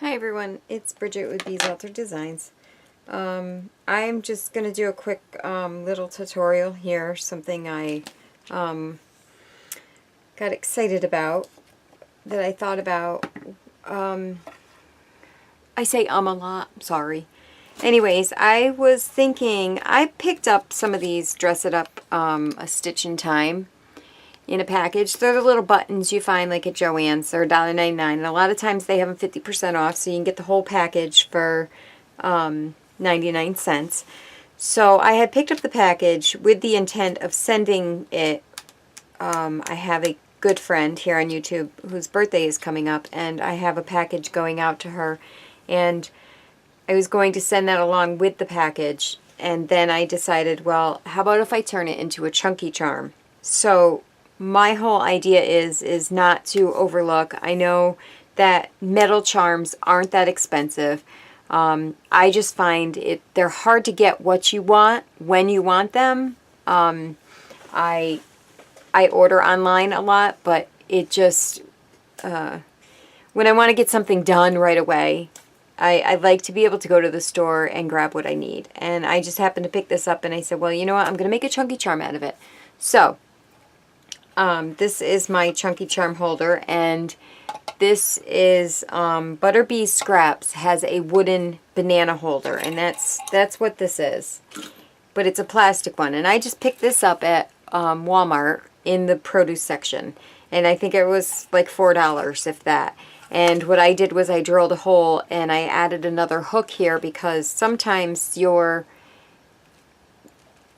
Hi everyone, it's Bridget with Bees Altered Designs. I'm just going to do a quick little tutorial here, something I got excited about, that I thought about. I say a lot, sorry. Anyways, I was thinking, I picked up some of these Dress It Up a Stitch in Time in a package. They're the little buttons you find like at Joann's. They're $1.99, and a lot of times they have them 50% off, so you can get the whole package for 99 cents. So I had picked up the package with the intent of sending it. I have a good friend here on YouTube whose birthday is coming up, and I have a package going out to her, and I was going to send that along with the package, and then I decided, well, how about if I turn it into a chunky charm? So my whole idea is not to overlook. I know that metal charms aren't that expensive. I just find they're hard to get what you want when you want them. I order online a lot, but it just when I want to get something done right away, I like to be able to go to the store and grab what I need. And I just happened to pick this up, and I said, well, you know what, I'm going to make a chunky charm out of it. So this is my chunky charm holder, and this is Butterbees Scraps has a wooden banana holder, and that's what this is. But it's a plastic one, and I just picked this up at Walmart in the produce section, and I think it was like $4, if that. And what I did was I drilled a hole, and I added another hook here because sometimes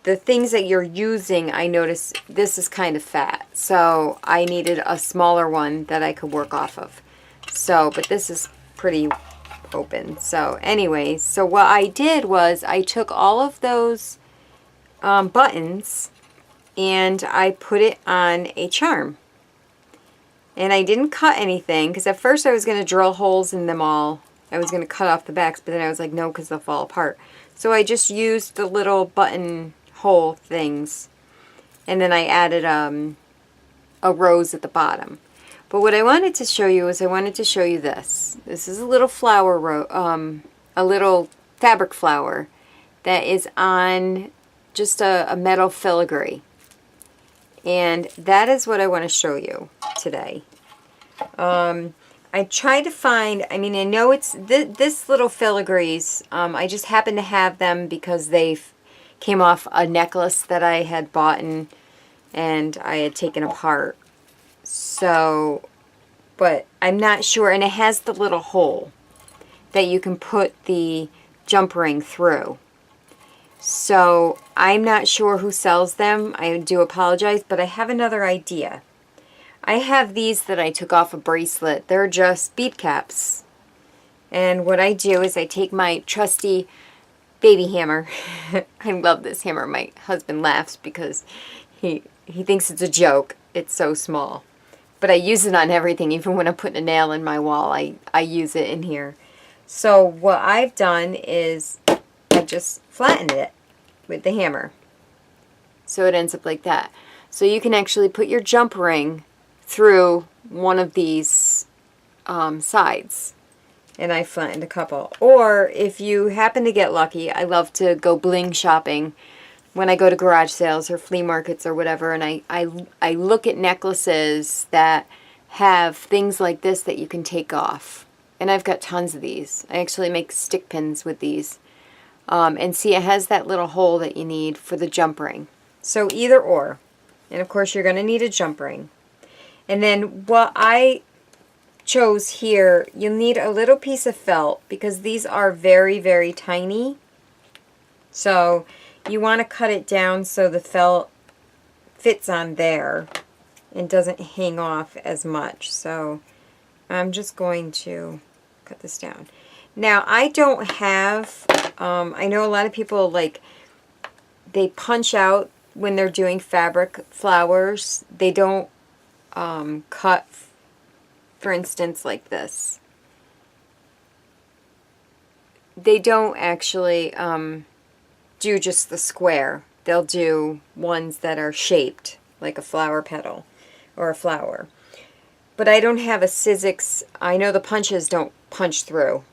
the things that you're using, I notice this is kind of fat, so I needed a smaller one that I could work off of. So, but this is pretty open. So anyways, so what I did was I took all of those buttons and I put it on a charm. And I didn't cut anything, because at first I was going to drill holes in them all. I was going to cut off the backs, but then I was like, no, because they'll fall apart. So I just used the little button hole things, and then I added a rose at the bottom. But what I wanted to show you is I wanted to show you this. This is a little flower a little fabric flower that is on just a metal filigree, and that is what I want to show you today. I tried to find, I mean, I know it's this little filigrees. I just happen to have them because they came off a necklace that I had bought and I had taken apart. So, but I'm not sure. And it has the little hole that you can put the jump ring through. So I'm not sure who sells them. I do apologize, but I have another idea. I have these that I took off a bracelet. They're just bead caps. And what I do is I take my trusty baby hammer. I love this hammer. My husband laughs because he thinks it's a joke. It's so small. But I use it on everything. Even when I'm putting a nail in my wall, I use it in here. So what I've done is I just flattened it with the hammer. So it ends up like that. So you can actually put your jump ring through one of these sides. And I flattened a couple. Or if you happen to get lucky, I love to go bling shopping when I go to garage sales or flea markets or whatever, and I look at necklaces that have things like this that you can take off. And I've got tons of these. I actually make stick pins with these. And see, it has that little hole that you need for the jump ring. So either or. And of course you're going to need a jump ring. And then what I chose here, you'll need a little piece of felt because these are very, very tiny. So you want to cut it down so the felt fits on there and doesn't hang off as much. So I'm just going to cut this down. Now I don't have, I know a lot of people they punch out when they're doing fabric flowers. They don't cut, for instance, like this. They don't actually do just the square. They'll do ones that are shaped like a flower petal or a flower. but I don't have a Sizzix. I know the punches don't punch through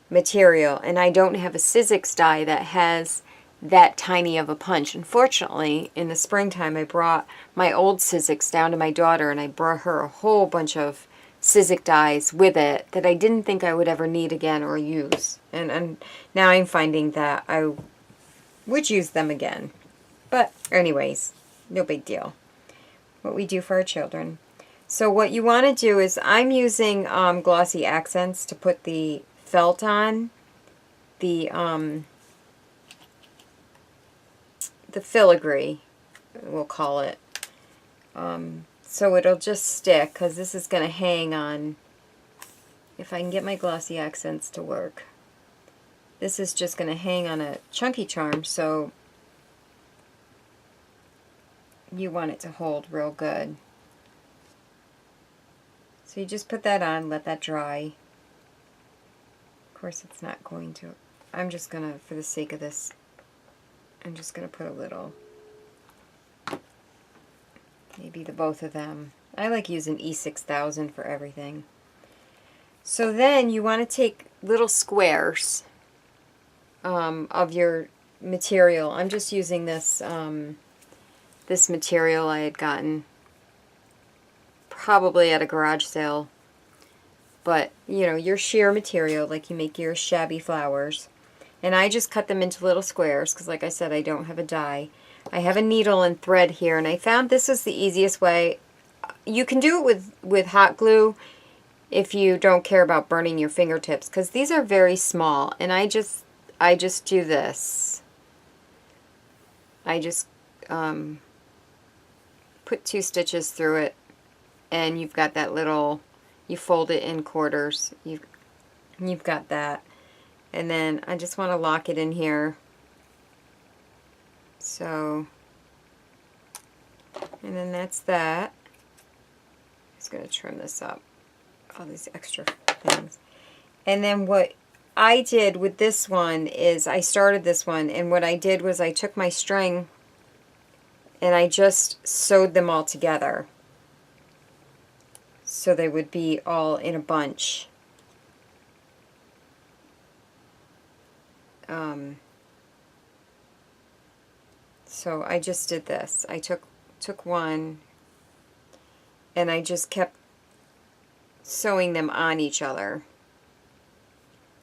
material, and I don't have a Sizzix die that has that tiny of a punch. Unfortunately, in the springtime, I brought my old Sizzix down to my daughter, and I brought her a whole bunch of Sizzix dies with it that I didn't think I would ever need again or use. And now I'm finding that I would use them again. But anyways, no big deal. What we do for our children. So what you want to do is, I'm using glossy accents to put the felt on, the filigree, we'll call it. So it'll just stick, because this is going to hang on, if I can get my glossy accents to work. This is just going to hang on a chunky charm, so you want it to hold real good. So you just put that on, let that dry. Of course it's not going to. I'm just going to, for the sake of this, I'm just going to put a little, maybe the both of them. I like using E6000 for everything. So then you want to take little squares of your material. I'm just using this this material I had gotten probably at a garage sale. But, you know, your sheer material, like you make your shabby flowers. And I just cut them into little squares, because like I said, I don't have a die. I have a needle and thread here, and I found this is the easiest way. You can do it with hot glue if you don't care about burning your fingertips, because these are very small, and I just do this. I just put 2 stitches through it, and you've got that little, you fold it in quarters, you've got that. And then I just want to lock it in here. So, and then that's that. I'm just going to trim this up, all these extra things. And then what I did with this one is, I started this one, and what I did was I took my string and I just sewed them all together so they would be all in a bunch. So I just did this. I took one and I just kept sewing them on each other.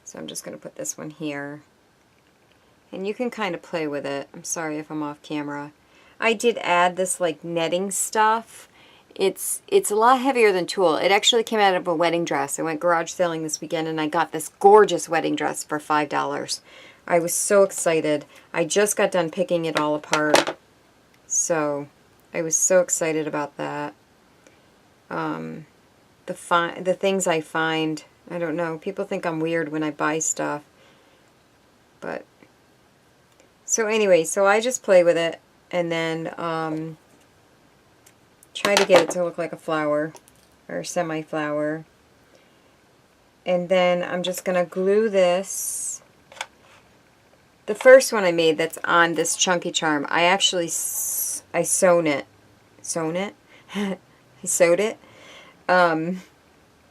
So I'm just going to put this one here. And you can kind of play with it. I'm sorry if I'm off camera. I did add this like netting stuff. It's a lot heavier than tulle. It actually came out of a wedding dress. I went garage selling this weekend and I got this gorgeous wedding dress for $5. I was so excited. I just got done picking it all apart. So I was so excited about that. The things I find, I don't know, people think I'm weird when I buy stuff. But, so anyway, so I just play with it and then try to get it to look like a flower or semi-flower. And then I'm just going to glue this. The first one I made that's on this chunky charm, I actually, I sewed it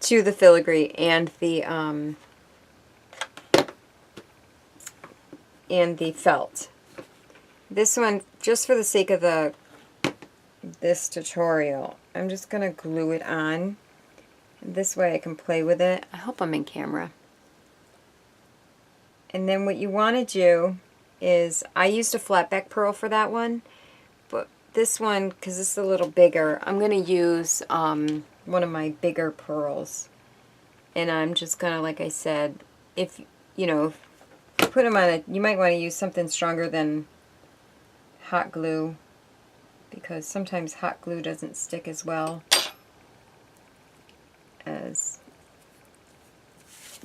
to the filigree and the felt. This one, just for the sake of this tutorial, I'm just going to glue it on. This way I can play with it. I hope I'm in camera. And then what you want to do is, I used a flat back pearl for that one, but this one, because it's a little bigger, I'm going to use one of my bigger pearls. And I'm just going to, like I said, if, you know, put them on you might want to use something stronger than hot glue, because sometimes hot glue doesn't stick as well as,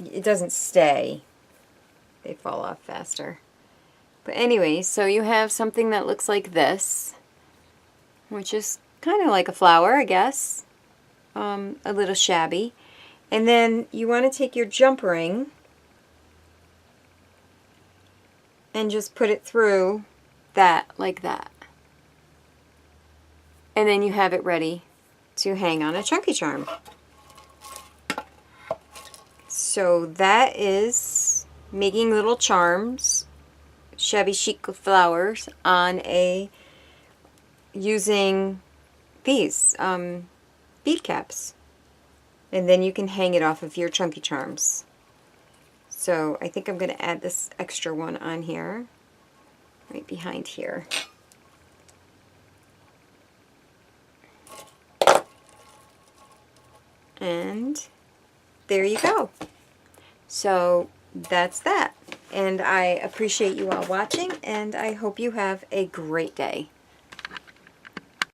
it doesn't stay. They fall off faster. But anyway, so you have something that looks like this, which is kind of like a flower, I guess. A little shabby. And then you want to take your jump ring and just put it through that, like that. And then you have it ready to hang on a chunky charm. So that is making little charms, shabby chic flowers on a, using these bead caps. And then you can hang it off of your chunky charms. So I think I'm going to add this extra one on here, right behind here. And there you go. So that's that. And I appreciate you all watching, and I hope you have a great day.